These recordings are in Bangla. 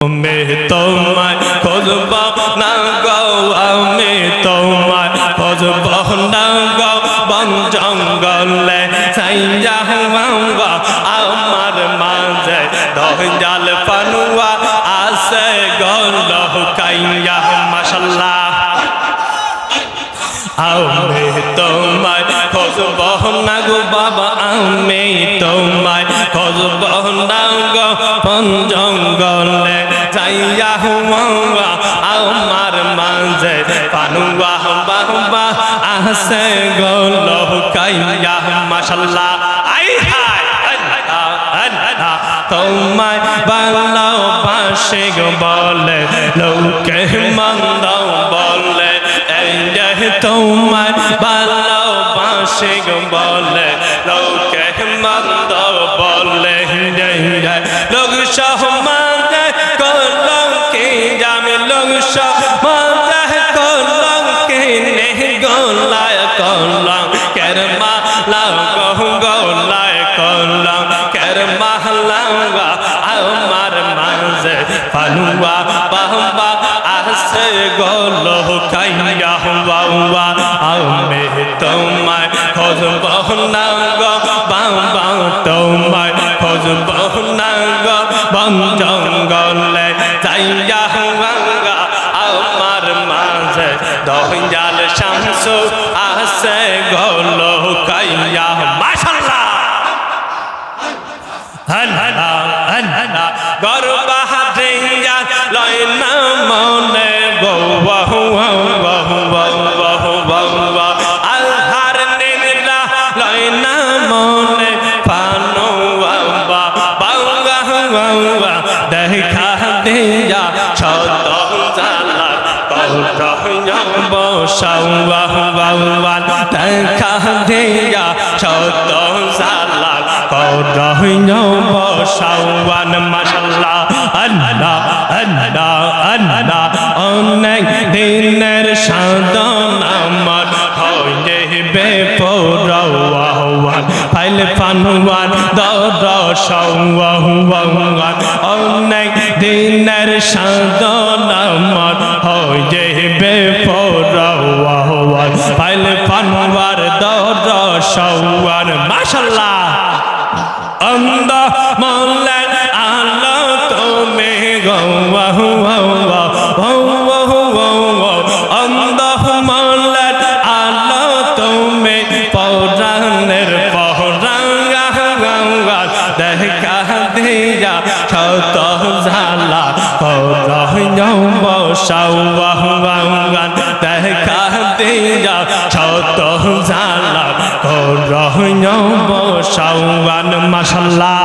আমি তোমায় খুঁজব না গো, আমি তোমায় খুঁজব না গো, বন জঙ্গলে ছাইয়া হওয়া আমার মাঝে দয়াল পানুয়া আছে গল কাইয়া মাশাল্লাহ। আমি তোমায় খুঁজব না গো বাবা, আমি তোমায় খুঁজব না গো, বন জঙ্গলে ছাইয়া হওয়া আমার মাঝে পানুয়া বাবা আছে গল কাইয়া মাশাল্লাহ। তোমায় ভালোবাসে গো বলে লোকে মন্দ বলে, এই যে তোমায় ভালোবাসে গো বলে লোকে মন্দ বলে, লোক সমাজে কলঙ্কে যাবে, লোক সমাজে কলঙ্কে নেই গলায় কলঙ্কের মালা গলায় কলঙ্কের মালা আমার মাঝে পানুয়া বাবা আছে গল কাইয়া বাবা। আমি তোমায় খুঁজব না গো বাবা, তোমায় খুঁজব না গো, বন জঙ্গলে যাইয়া বাবা আমার মাঝে দয়াল শামসু আছে গল কাইয়া মাশাল্লাহ। গর্বাহারিয়া লয় না মনে গো আলহার নিলা লয় না মনে পানোয়া বাবা দেখা দিয়া শত জালা বসাওয়া বাবা দেখা দিয়া শত জালা বসাওয়ান মাশাল্লাহ। আল্লাহ আল্লাহ আল্লাহ অনেক দিনের সাধন আমার হইবে পরওয়ান ফাইল পানুয়ান দরসওয়ান, অনেক দিনের সাধন আমার হইবে পরওয়ান ফাইল পানুয়ার দরসওয়ান মাশাল্লাহ। অন্ধ মল্লের আলো তুমি গো, অন্ধ মল্লের আলো তুমি পৌরাণের পৌরাঙ্গা দেখা দিয়া শত জালা বসাওয়ান দেখা দিয়া শত জালা বসাওয়ান মাশাল্লাহ।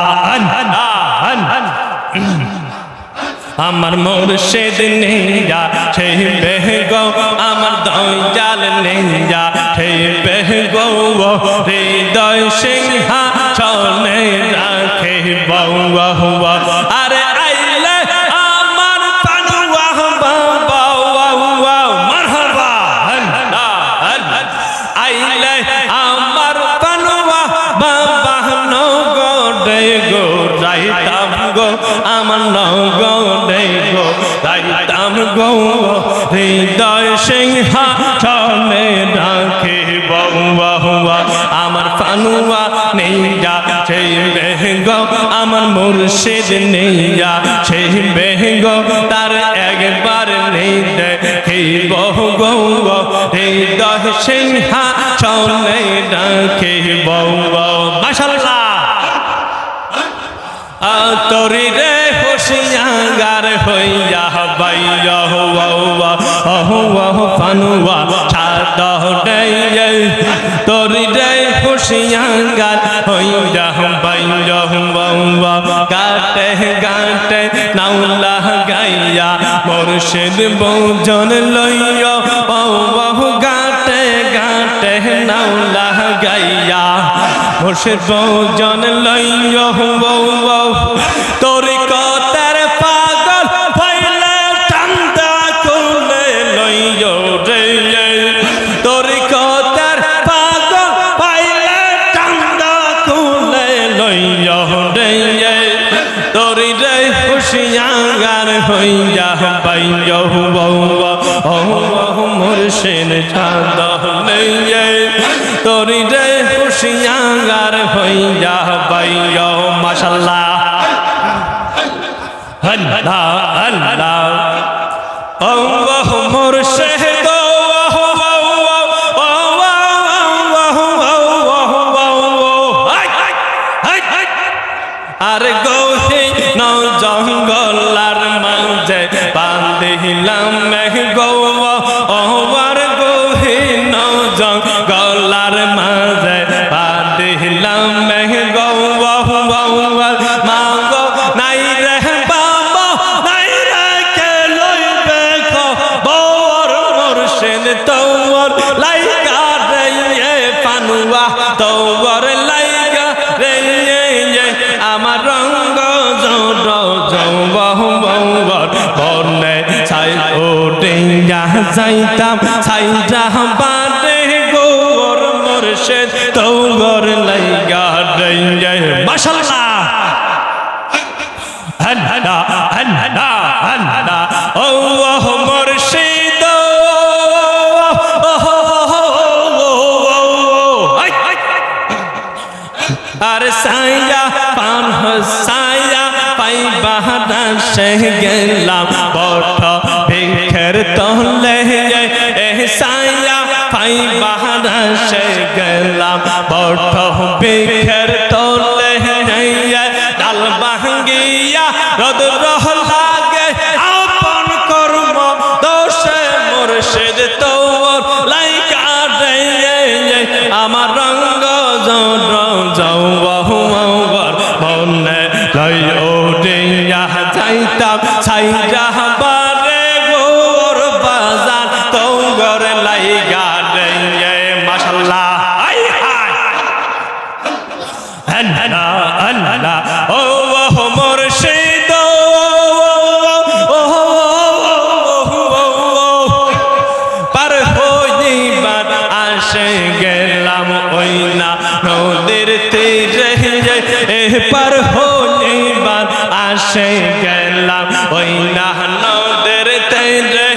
আমার মুর্শিদ নেয়া সেই বেগো, আমার দয়াল নেয়া সেই বেগো, হৃদয় সিংহা চলে রাখে বউয়া, আরে আইলে আমার পানুয়া বাবা মারহাবা, আইলে আমার পানুয়া বাবা নগরে গো যাইতাম গো, আমার নগরে গো যাইতাম গো, হৃদয় সিংহা চলে রাখে বউয়া আমার পানুয়া নেইয়া সেই বেগো, আমার মুর্শিদ নেইয়া সেই বেগো, তার একবার নেই দেখিব গো, হৃদয় সিংহা চলে রাখে বউয়া মাশাল্লাহ। তোরি রে হুশিয়ার হইয়া বাইয়া পানুয়া ছাদ রে, তোরি রে হুশিয়ার হইয়া বাইয়া গাটে গাটে নাউলা গাইয়া মুর্শিদ বৌজন লইয়া গাটে গাটে নাউলা গাইয়া মুর্শিদ বৌজন লইয়া তোরি কতার পাগল হইলে চান্দা কুলে লইয়া রে, তোরি কতার পাগল হইলে চান্দা কুলে লইয়া রে, তোরি রে হুশিয়ার হইয়া বাইয়া মুর্শিদ চাঁদ লইয়ে তোরি রে হুশিয়ার হইয়া বাইয়া মাশাআল্লাহ আল্লাহ আল্লাহ আল্লাহ মুর্শিদ আর গহীন জঙ্গলার মাঝে বান্ধিলাম গো আর গহীন জঙ্গলার মাঝে বান্ধিলাম গো মা গো নাই রে বাবা নাই রে কে লইবে খবর মুর্শিদ তোর লাইগা রে পানুয়া তোর লাইগা রে আমার রঙ্গ বনে ছাই ওটিয়া যাইতাম ছাইটা বাদে গোর মুর্শিদ তোর লাইগা রে মাশাআল্লাহ আল্লাহ আল্লাহ আল্লাহ ও মুর্শিদ আর সায়া পান সায়া পাই বাহাদা সে গেলাম বট ভিখের তলে এ সায়া পাই বাহাদা সে গেলাম বট ভিখের তলে ডাল ভাঙ্গিয়া রদ রহ লাগে আপন কর্ম দোষে মুর্শিদ তোর লাইকা রে আমার রঙ্গ মনে লই ওটিয়া যাইতাম ছাইরা বারে গোর বাজার তোর লাইগা রে মাশাআল্লাহ আই হাই আল্লাহ আল্লাহ ও মুর্শিদ পার হইবার আসে গেলাম ওই না নদীর তীরে পার হইবার আসে গেলাম ওই না নদীর তীরে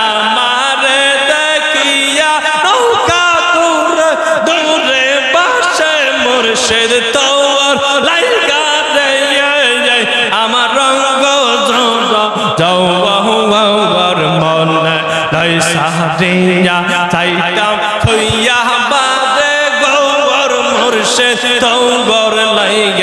আমার দেখিয়া নৌকা দূরে দূরে বাসে মুর্শিদ তোর লাইগা রে আমার রঙ্গ জওয়ার মনে লাই সারিয়া চাইতাম থইয়া বাদে গৌর মুর্শিদ তোর লাইগা